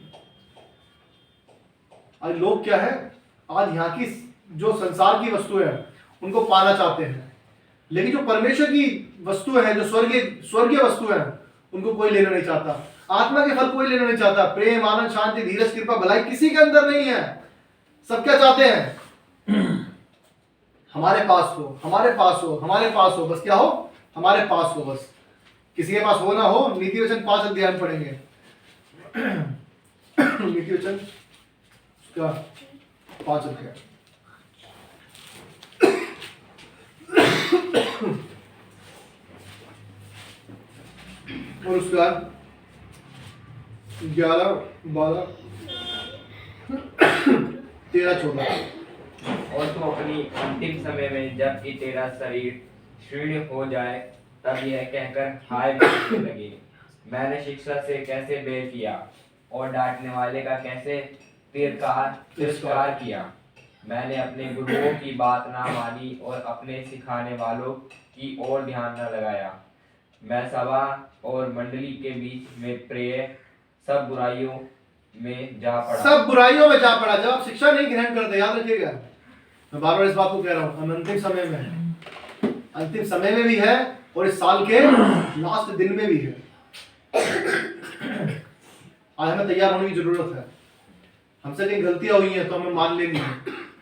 आज लोग क्या है, आज यहाँ की जो संसार की वस्तुएं हैं उनको पाना चाहते हैं, लेकिन जो परमेश्वर की वस्तुएं हैं, जो स्वर्गीय वस्तुएं हैं, उनको कोई लेना नहीं चाहता। आत्मा के फल कोई लेना नहीं चाहता। प्रेम, आनंद, शांति, धीरज, कृपा, भलाई किसी के अंदर नहीं है। सब क्या चाहते हैं? हमारे पास हो, हमारे पास हो, हमारे पास हो, बस क्या हो? हमारे पास हो बस। किसी के पास हो ना हो। नीति वचन 5 अध्याय में पढ़ेंगे। नीति वचन क्या 5 अध्याय। और उसके बाद 11, 12, 13, 14। और तू अपनी अंतिम समय में जबकि तेरा शरीर क्षीण हो जाए तब यह कहकर हाय बोलने लगे, मैंने शिक्षक से कैसे बैर किया और डांटने वाले का कैसे तिरस्कार किया। मैंने अपने गुरुओं की बात ना मानी और अपने सिखाने वालों की ओर ध्यान न लगाया। मैं सभा और मंडली के बीच में प्रिय सब बुराइयों में जा पड़ा। जब आप शिक्षा नहीं ग्रहण करते, याद रखिएगा, मैं बार बार इस बात को कह रहा हूँ, अंतिम समय में भी है और इस साल के लास्ट दिन में भी है। आज हमें तैयार होने की जरूरत है। हमसे कहीं गलतियां हुई हैं तो हमें मान लेनी है,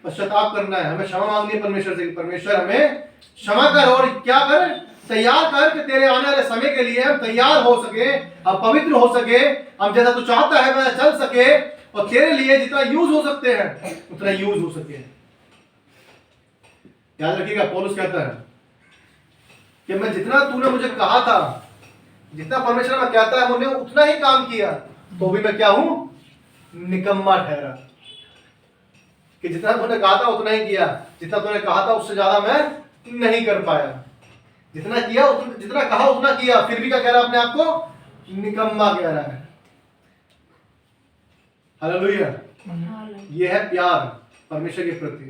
पश्चाताप करना है, हमें क्षमा मांगनी है परमेश्वर से, परमेश्वर हमें क्षमा कर और क्या कर, तैयार कर कि तेरे आने वाले समय के लिए हम तैयार हो सके, हम पवित्र हो सके, हम जैसा तू चाहता है वैसा चल सके और तेरे लिए जितना यूज हो सकते हैं उतना यूज हो सके। याद रखिएगा, पौलुस कहता है कि मैं जितना तूने मुझे कहा था, जितना परमेश्वर में कहता है मैंने उतना ही काम किया, तो भी मैं क्या हूं, निकम्मा ठहरा। कि जितना तूने कहा था उतना ही किया, जितना तूने कहा था उससे ज्यादा मैं नहीं कर पाया। जितना किया जितना कहा उतना किया, फिर भी क्या कह रहा है अपने आप को, निकम्मा कह रहा है। हालेलुया। ये है प्यार परमेश्वर के प्रति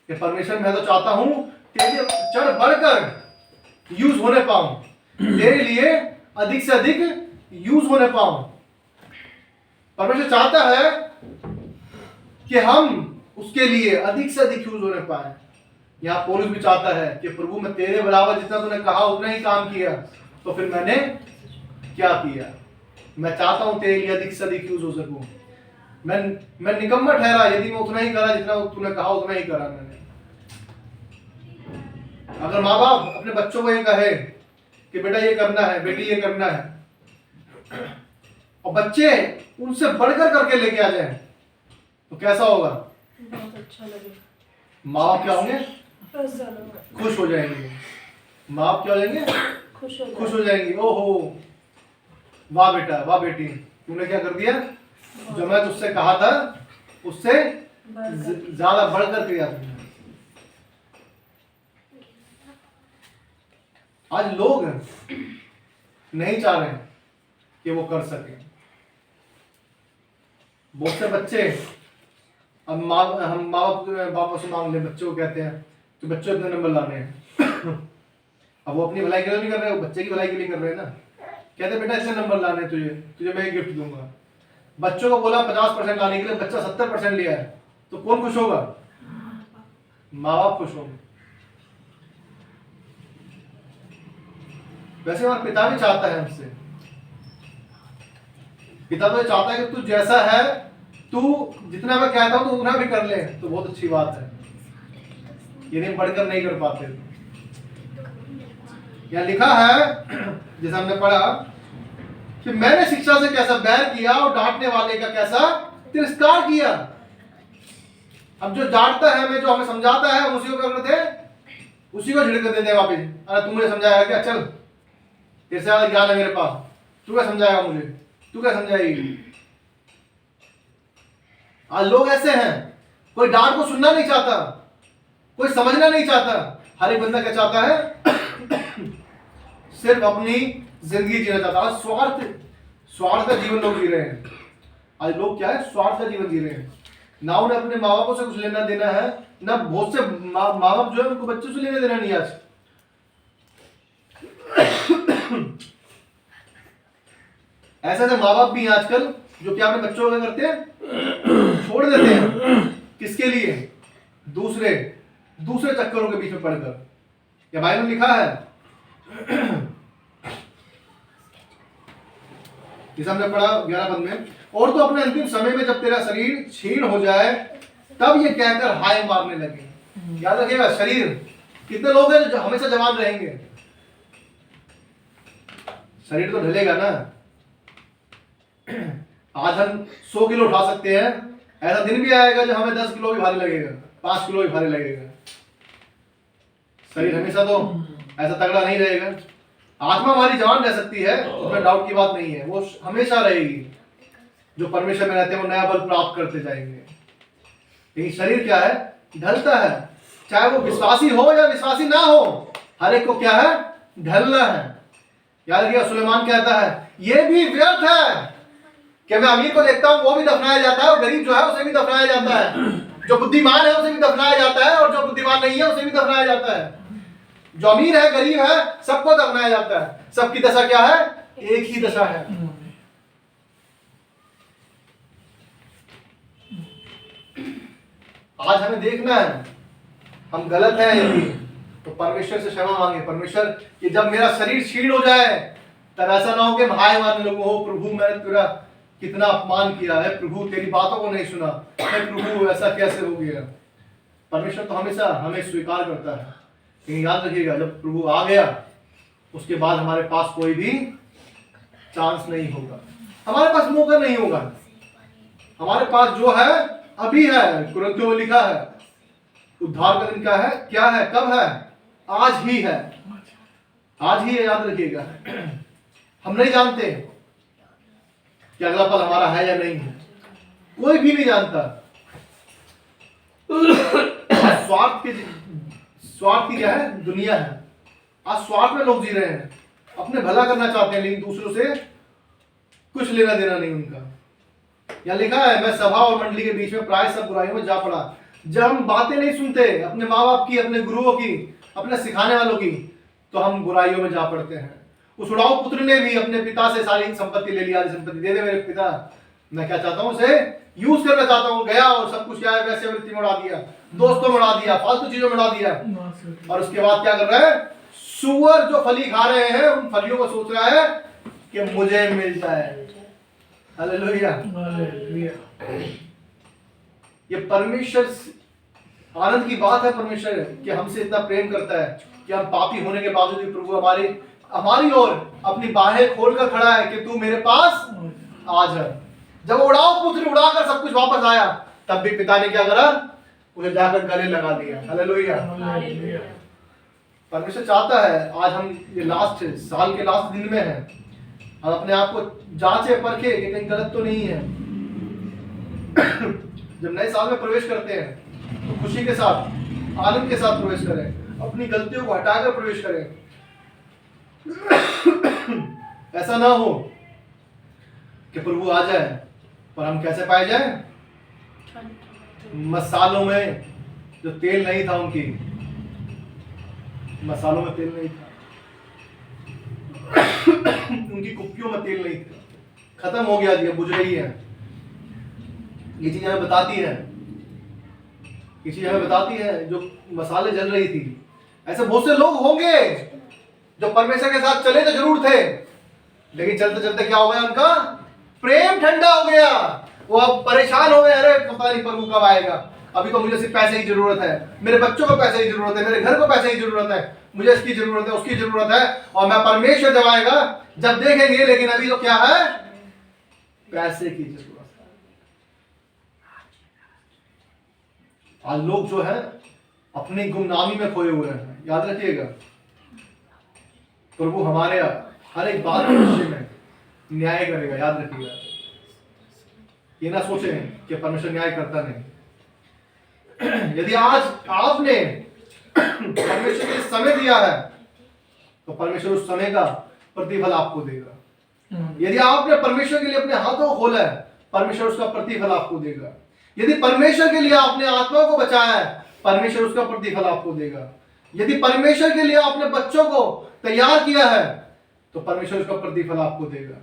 कि परमेश्वर मैं तो चाहता हूं तेरे चढ़ बढ़कर यूज होने पाऊं, तेरे लिए अधिक से अधिक यूज होने पाऊं। परमेश्वर चाहता है कि हम उसके लिए अधिक से अधिक यूज होने पाए। यहाँ पौलुस भी चाहता है कि प्रभु मैं तेरे बराबर जितना तूने कहा उतना ही काम किया, तो फिर मैंने क्या किया। मैं चाहता हूं तेरे लिए अधिक से अधिक यूज हो सकूं। मैं निकम्मा ठहरा यदि मैं उतना ही करा जितना तूने कहा उतना ही करा मैंने। अगर माँ बाप अपने बच्चों को ये कहे कि बेटा ये करना है, बेटी ये करना है, और बच्चे उनसे बढ़कर करके लेके आ जाए, तो कैसा होगा? बहुत अच्छा लगेगा। माँ बाप क्या होंगे? खुश हो जाएंगे। माँ बाप क्या हो जाएंगे? खुश हो जाएंगे। ओहो वाह बेटा, वाह बेटी, तूने क्या कर दिया, जो मैं तुझसे कहा था उससे ज्यादा बढ़कर किया तुमने। आज लोग नहीं चाह रहे कि वो कर सके। बहुत से बच्चे अब हम माँ बाप से मांग ले, बच्चों को कहते हैं तो बच्चों इतने नंबर लाने हैं। अब वो अपनी भलाई के लिए नहीं कर रहे, वो बच्चे की भलाई के लिए कर रहे हैं ना। कहते बेटा इतने नंबर लाने तुझे मैं गिफ्ट दूंगा। बच्चों को बोला 50% लाने के लिए, बच्चा 70% लिया है, तो कौन खुश होगा? माँ बाप खुश होंगे। वैसे हमारा पिता भी चाहता है हमसे, पिता तो चाहता है कि तू जैसा है, तू जितना मैं कहता हूं तो उतना भी कर ले, तो बहुत अच्छी बात है। यदि बढ़कर नहीं कर पाते, यहां लिखा है जैसा हमने पढ़ा कि मैंने शिक्षा से कैसा बैर किया और डांटने वाले का कैसा तिरस्कार किया। अब जो डांटता है, जो हमें समझाता है, उसी को क्या करते थे, उसी को झिड़क देते हैं वापिस। अरे तू मुझे समझाया क्या, चल तेरे से ज्यादा ज्ञान है मेरे पास, तू क्या समझाएगा मुझे, तू क्या समझाएगी। आज लोग ऐसे हैं, कोई डांट को सुनना नहीं चाहता, कोई समझना नहीं चाहता। हर एक बंदा क्या चाहता है, सिर्फ अपनी जिंदगी जीना चाहता है। स्वार्थ का जीवन लोग जी रहे हैं। आज लोग क्या है, स्वार्थ का जीवन जी रहे हैं। ना उन्हें अपने माँ बापों से कुछ लेना देना है, ना बहुत से माँ बाप जो है उनको बच्चों से लेना देना नहीं। आज ऐसे ऐसे माँ बाप भी हैं आजकल जो क्या अपने बच्चों को क्या करते हैं, छोड़ देते हैं। किसके लिए? दूसरे चक्करों के बीच में पड़कर। या बाइबल में लिखा है, जिसे हमने पढ़ा 11 पद में, और तो अपने अंतिम समय में जब तेरा शरीर क्षीण हो जाए तब ये कहकर हाय मारने लगे। याद रखिएगा, शरीर, कितने लोग हैं जो हमेशा जवान रहेंगे? शरीर तो ढलेगा ना। आज हम 100 किलो उठा सकते हैं, ऐसा दिन भी आएगा जब हमें 10 किलो भी भारी लगेगा, 5 किलो भी भारी लगेगा। शरीर हमेशा तो ऐसा तगड़ा नहीं रहेगा। आत्मा हमारी जवान रह सकती है, उसमें डाउट की बात नहीं है, वो हमेशा रहेगी। जो परमेश्वर में रहते हैं वो नया बल प्राप्त करते जाएंगे। लेकिन शरीर क्या है, ढलता है। चाहे वो विश्वासी हो या विश्वासी ना हो, हर एक को क्या है, ढलना है। याद रखिएगा, सुलेमान कहता है ये भी व्यर्थ है कि मैं अमीर को देखता हूं वो भी दफनाया जाता है और गरीब जो है उसे भी दफनाया जाता है, जो बुद्धिमान है उसे भी दफनाया जाता है और जो बुद्धिमान नहीं है उसे भी दफनाया जाता है, जो अमीर है गरीब है सबको दफनाया जाता है। सबकी दशा क्या है? एक ही दशा है। आज हमें देखना है हम गलत हैं यदि तो परमेश्वर से क्षमा मांगे। परमेश्वर कि जब मेरा शरीर क्षीण हो जाए तब ऐसा ना हो कि हाय मानने लोगों हो प्रभु मैंने तेरा कितना अपमान किया है, प्रभु तेरी बातों को नहीं सुना है, प्रभु ऐसा कैसे हो गया। परमेश्वर तो हमेशा हमें स्वीकार करता है, लेकिन याद रखिएगा जब प्रभु आ गया उसके बाद हमारे पास कोई भी चांस नहीं होगा, हमारे पास मौका नहीं होगा। हमारे पास जो है अभी है, कुरिन्थियों में लिखा है उद्धार का दिन क्या है? क्या है? कब है? आज ही है, आज ही है। याद रखिएगा हम नहीं जानते कि अगला पल हमारा है या नहीं है, कोई भी नहीं जानता। स्वार्थ की क्या है? दुनिया है। आज स्वार्थ में लोग जी रहे हैं, अपने भला करना चाहते हैं लेकिन दूसरों से कुछ लेना देना नहीं उनका। यहाँ लिखा है मैं सभा और मंडली के बीच में प्राय सब बुराइयों में जा पड़ा। जब हम बातें नहीं सुनते अपने माँ बाप की, अपने गुरुओं की, अपने सिखाने वालों की, तो हम बुराइयों में जा पड़ते हैं। उस उड़ाऊ पुत्र ने भी अपने पिता से सारी संपत्ति ले लिया, संपत्ति दे दे मेरे पिता, मैं क्या चाहता हूँ उसे यूज करना चाहता हूँ। गया और सब कुछ क्या है वैसे वृत्ति में उड़ा दिया, दोस्तों में उड़ा दिया, फालतू चीजों में उड़ा दिया। और उसके बाद क्या कर रहा है? सुअर जो फली खा रहे हैं उन फलियों को सोच रहा है कि मुझे मिल जाए। हालेलुया। ये परमेश्वर आनंद की बात है परमेश्वर कि हमसे इतना प्रेम करता है कि हम पापी होने के बावजूद भी प्रभु हमारी ओर अपनी बाहें खोलकर खड़ा है कि तू मेरे पास आ जा। जब उड़ाओ पुत्र उड़ाकर सब कुछ वापस आया तब भी पिता ने क्या करा? उसे जाकर गले लगा दिया। हालेलुया। परमेश्वर चाहता है आज हम ये लास्ट साल के लास्ट दिन में हैं, हम अपने आप को जांचे परखे कि कहीं गलत तो नहीं है। जब नए साल में प्रवेश करते हैं तो खुशी के साथ, आनंद के साथ प्रवेश करें, अपनी गलतियों को हटाकर प्रवेश करें। ऐसा ना हो कि प्रभु आ जाए पर हम कैसे पाए जाए? मसालों में जो तेल नहीं था, मसालों में तेल नहीं था, उनकी कुप्पियों में तेल नहीं था, खत्म हो गया, ये बुझ रही है। ये चीज हमें बताती है, जो मसाले जल रही थी। ऐसे बहुत से लोग होंगे जो परमेश्वर के साथ चले तो जरूर थे, लेकिन चलते चलते क्या हो गया? उनका प्रेम ठंडा हो गया, वो अब परेशान हो गए। अरे पता नहीं प्रभु कब आएगा, अभी तो मुझे सिर्फ पैसे की जरूरत है, मेरे बच्चों को पैसे की जरूरत है, मेरे घर को पैसे की जरूरत है, मुझे इसकी जरूरत है, उसकी जरूरत है, और मैं परमेश्वर जब आएगा जब देखेंगे, लेकिन अभी तो क्या है? पैसे की जरूरत है। आज लोग जो है अपनी गुमनामी में खोए हुए हैं। याद रखिएगा प्रभु हमारे हर एक बात के विषय में न्याय करेगा। याद रखिएगा, ये ना सोचें कि परमेश्वर न्याय करता नहीं। यदि आज आपने परमेश्वर के लिए समय दिया है तो परमेश्वर उस समय का प्रतिफल आपको देगा। यदि आपने परमेश्वर के लिए अपने हाथों को खोला है, परमेश्वर उसका प्रतिफल आपको देगा। यदि परमेश्वर के लिए आपने आत्मा को बचाया है, परमेश्वर उसका प्रतिफल आपको देगा। यदि परमेश्वर के लिए आपने बच्चों को तैयार किया है तो परमेश्वर उसका प्रतिफल आपको देगा।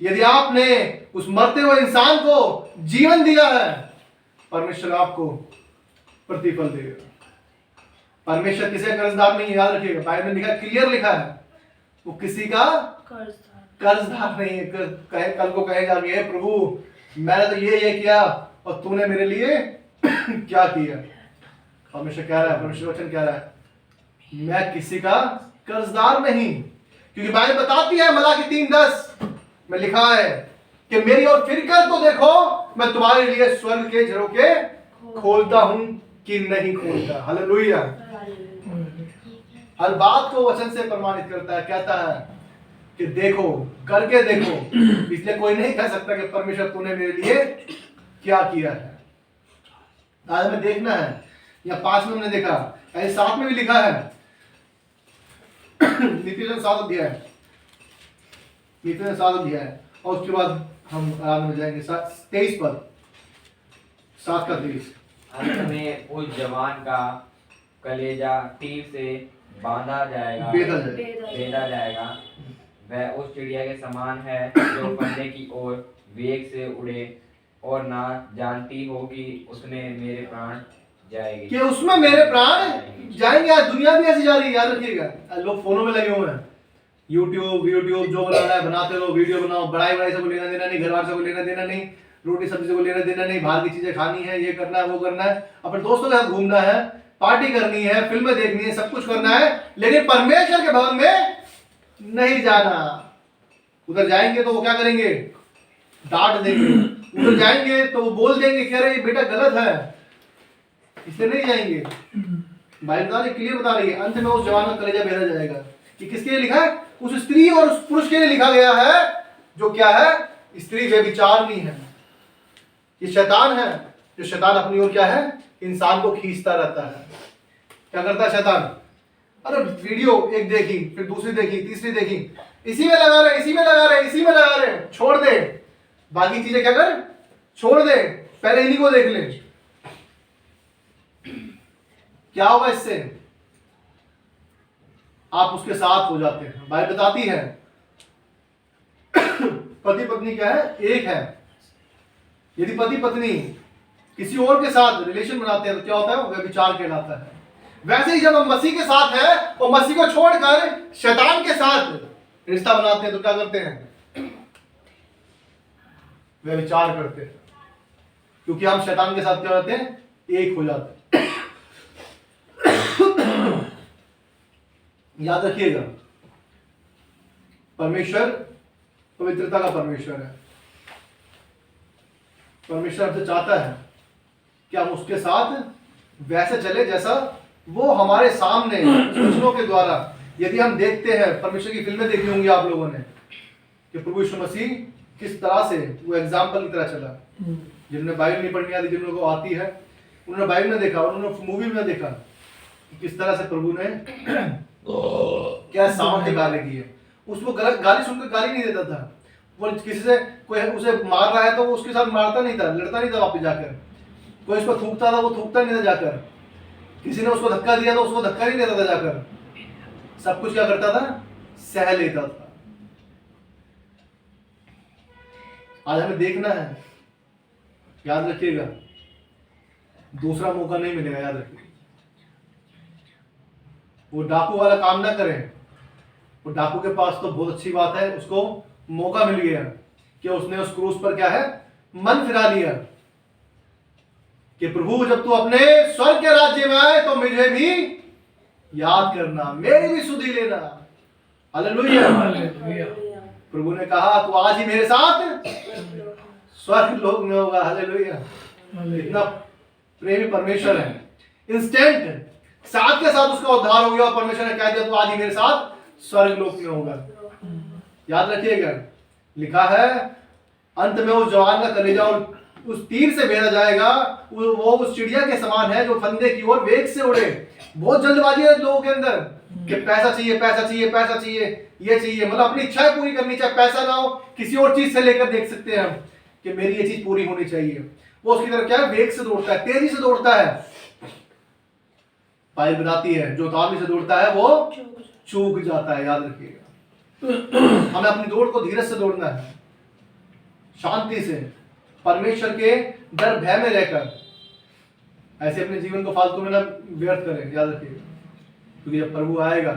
यदि आपने उस मरते हुए इंसान को जीवन दिया है, परमेश्वर आपको प्रतिफल देगा। परमेश्वर किसी कर्जदार नहीं, याद रखिएगा, बाइबल में लिखा, क्लियर लिखा है, वो किसी का कर्जदार नहीं है। कल को कहेगा कि प्रभु मैंने तो ये किया और तूने मेरे लिए क्या किया। परमेश्वर कह रहा है, परमेश्वर वचन कह रहा है, मैं किसी का कर्जदार नहीं, क्योंकि बाइबल बताती है मलाकी 3:10 में लिखा है कि मेरी ओर फिर कर तो देखो, मैं तुम्हारे लिए स्वर्ग के झरोखे खोलता हूं कि नहीं खोलता। हालेलुया। हर बात को वचन से प्रमाणित करता है, कहता है कि देखो, करके देखो। इसलिए कोई नहीं कह सकता कि परमेश्वर तूने मेरे लिए क्या किया है। आज हमें देखना है, या 5 में हमने देखा, ऐसे 7 में भी लिखा है नीतिवचन 7 अध्याय, नीतिवचन 7 अध्याय, और उसके बाद हम आराम में जाएंगे। 23 पद, 7 का 23। अंत में उस जवान का कलेजा तीर से बांधा जाएगा, बेधा जाएगा। वह उस चिड़िया के समान है जो फंदे की ओर वेग से उड़े और ना जानती हो कि उसमें मेरे प्राण जाएंगे, कि उसमें मेरे प्राण जाएंगे। आज दुनिया भी ऐसी जा रही है, याद रखिएगा। लोग फोनों में लगे हुए हैं, यूट्यूब जो बनाना है बनाते रहो, वीडियो बनाओ, बड़ाई बड़ाई से कोई लेना देना नहीं, घर वाले से कोई लेना देना नहीं, रोटी सब्जी से कोई लेना देना नहीं, बाहर की चीजें खानी है, ये करना है, वो करना है, अपने दोस्तों के साथ घूमना है, पार्टी करनी है, फिल्में देखनी है, सब कुछ करना है, लेकिन परमेश्वर के भवन में नहीं जाना। उधर जाएंगे तो वो क्या करेंगे? डांट देंगे। उधर जाएंगे तो वो बोल देंगे कि अरे ये बेटा गलत है, इसलिए नहीं जाएंगे। बाइबल क्लियर बता रही है, अंत में उस जवान का कलेजा बेधा जाएगा। कि किसके लिए लिखा है? उस स्त्री और उस पुरुष के लिए लिखा गया है जो क्या है? स्त्री व्यभिचारिणी है, ये शैतान है, जो शैतान अपनी ओर क्या है? इंसान को खींचता रहता है। क्या करता है शैतान? अरे वीडियो एक देखी, फिर दूसरी देखी, तीसरी देखी, इसी में लगा रहे, इसी में लगा रहे, इसी में लगा रहे, छोड़ दे, बाकी चीजें क्या कर? छोड़ दे, पहले इन्हीं को देख ले। क्या होगा इससे? आप उसके साथ हो जाते हैं। बाइबल बताती है पति पत्नी क्या है? एक है। यदि पति पत्नी किसी और के साथ रिलेशन बनाते हैं तो क्या होता है? व्यभिचार कहलाता है। वैसे ही जब हम मसीह के साथ हैं और मसीह को छोड़कर शैतान के साथ रिश्ता बनाते हैं तो क्या करते हैं? व्यभिचार करते हैं, क्योंकि हम शैतान के साथ क्या होते हैं? एक हो जाते हैं। याद रखिएगा, परमेश्वर पवित्रता का परमेश्वर है। परमेश्वर हमसे चाहता है कि हम उसके साथ वैसे चले जैसा वो हमारे सामने वचनों के द्वारा, यदि हम देखते हैं, परमेश्वर की फिल्में देखी होंगी आप लोगों ने कि प्रभु यीशु मसीह किस तरह से वो एग्जाम्पल की तरह चला। जिन्होंने बाइबल नहीं पढ़नी आती, जिन लोगों को आती है, उन्होंने बाइबल में देखा और उन्होंने मूवी में देखा किस तरह से प्रभु ने क्या सामर्थ्य कार्य किए। उसको गाली सुनकर गाली नहीं देता था। वो किसी से कोई उसे मार रहा है तो वो उसके साथ मारता नहीं था, लड़ता नहीं था वापस जाकर। कोई उसको थूकता था, वो थूकता नहीं था जाकर। किसी ने उसको धक्का दिया तो उसको धक्का नहीं देता था जाकर। सब कुछ क्या करता था? सह लेता था। आज हमें देखना है, याद रखिएगा, दूसरा मौका नहीं मिलेगा। याद रखिएगा, वो डाकू वाला काम ना करें। वो डाकू के पास तो बहुत अच्छी बात है, उसको मौका मिल गया कि उसने उस क्रूस पर क्या है? मन फिरा लिया कि प्रभु जब तू अपने स्वर्ग के राज्य में आए तो मुझे भी याद करना, मेरी भी सुधि लेना। हालेलुया। प्रभु ने कहा तू आज ही मेरे साथ स्वर्ग लोक में होगा। हालेलुया। इतना प्रेमी परमेश्वर है। इंस्टेंट साथ के साथ उसका उद्धार हो गया और परमेश्वर ने कह दिया तू आज ही मेरे साथ स्वर्ग लोक में होगा। याद रखिएगा, लिखा है अंत में उस जवान का कलेजा और उस तीर से बेधा जाएगा। वो उस चिड़िया के समान है जो फंदे की ओर वेग से उड़े। बहुत जल्दबाजी है लोगों के अंदर कि पैसा चाहिए, पैसा चाहिए, पैसा चाहिए, ये चाहिए, मतलब अपनी इच्छाएं पूरी करनी चाहिए। पैसा ना हो, किसी और चीज से लेकर देख सकते हैं हम कि मेरी ये चीज पूरी होनी चाहिए। वो उसकी तरफ क्या है? वेग से दौड़ता है, तेजी से दौड़ता है। बाइबल बताती है जो तालमी से दौड़ता है वो चूक जाता है। याद रखिएगा, हमें अपनी दौड़ को धीरज से दौड़ना है, शांति से, परमेश्वर के डर भय में रहकर। ऐसे अपने जीवन को फालतू में ना व्यर्थ करें। याद रखिएगा, क्योंकि जब प्रभु आएगा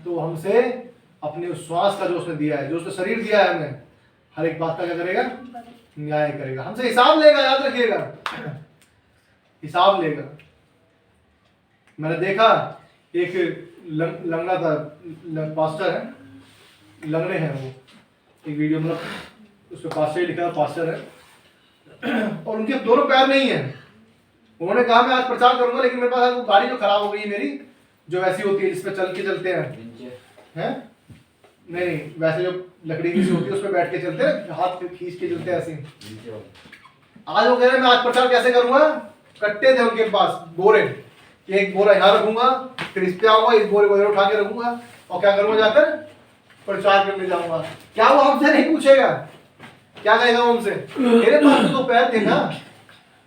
तो हमसे अपने उस श्वास का जो उसने दिया है, जो उसने शरीर दिया है हमें, हर एक बात का क्या करेगा? न्याय करेगा, हमसे हिसाब लेगा। याद रखिएगा, हिसाब लेगा। मैंने देखा एक लंगड़ा था, पास्टर है, लंगड़े हैं वो, एक वीडियो मतलब उसमें पास्टर ही लिखा है, पास्टर है, और उनके दोनों पैर नहीं है। उन्होंने कहा मैं आज प्रचार करूंगा, लेकिन मेरे पास वो गाड़ी जो खराब हो गई है मेरी, जो वैसी होती है जिसपे चल के चलते हैं, नहीं वैसे जो लकड़ी की सी होती है उस पर बैठ के चलते हैं, हाथ खींच के चलते हैं ऐसे। आज वो कह रहे मैं आज प्रचार कैसे करूंगा? कट्टे थे उनके पास, बोरे, एक बोरा यहाँ रखूंगा, फिर इस पे आऊंगा, इस बोरे को इधर उठा के रखूंगा, और क्या करूंगा जाकर? प्रचार करने जाऊंगा। क्या वो हमसे नहीं पूछेगा? क्या कहेगा वो हमसे? तेरे पास तो 2 पैर थे ना,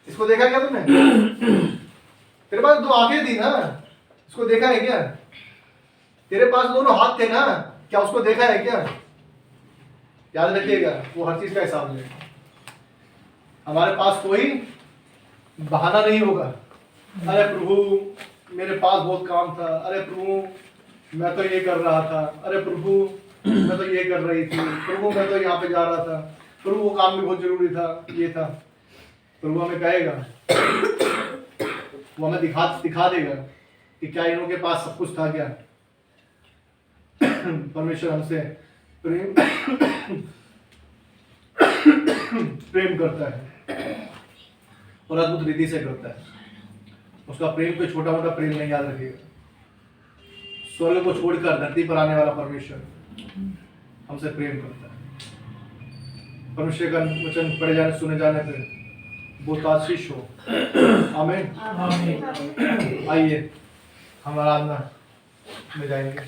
इसको देखा क्या तुमने? तेरे पास 2 आंखें थी ना, इसको देखा है क्या? तेरे पास दोनों हाथ थे ना, क्या उसको देखा है क्या? याद रखिएगा, वो हर चीज का हिसाब लेगा। हमारे पास कोई बहाना नहीं होगा। अरे प्रभु मेरे पास बहुत काम था, अरे प्रभु मैं तो ये कर रहा था, अरे प्रभु मैं तो ये कर रही थी, प्रभु मैं तो यहाँ पे जा रहा था, प्रभु वो काम भी बहुत जरूरी था, ये था। प्रभु हमें कहेगा, वो हमें दिखा देगा कि क्या इन्हों के पास सब कुछ था क्या? परमेश्वर हमसे प्रेम करता है और अद्भुत रीति से करता है। उसका प्रेम कोई छोटा मोटा प्रेम नहीं, याद रखिएगा। स्वर्ग को छोड़कर धरती पर आने वाला परमेश्वर हमसे प्रेम करता है। परमेश्वर का वचन पढ़े जाने सुने जाने पर बहुत आशीष हो। आमीन। आइए हम आराधना में जाएंगे।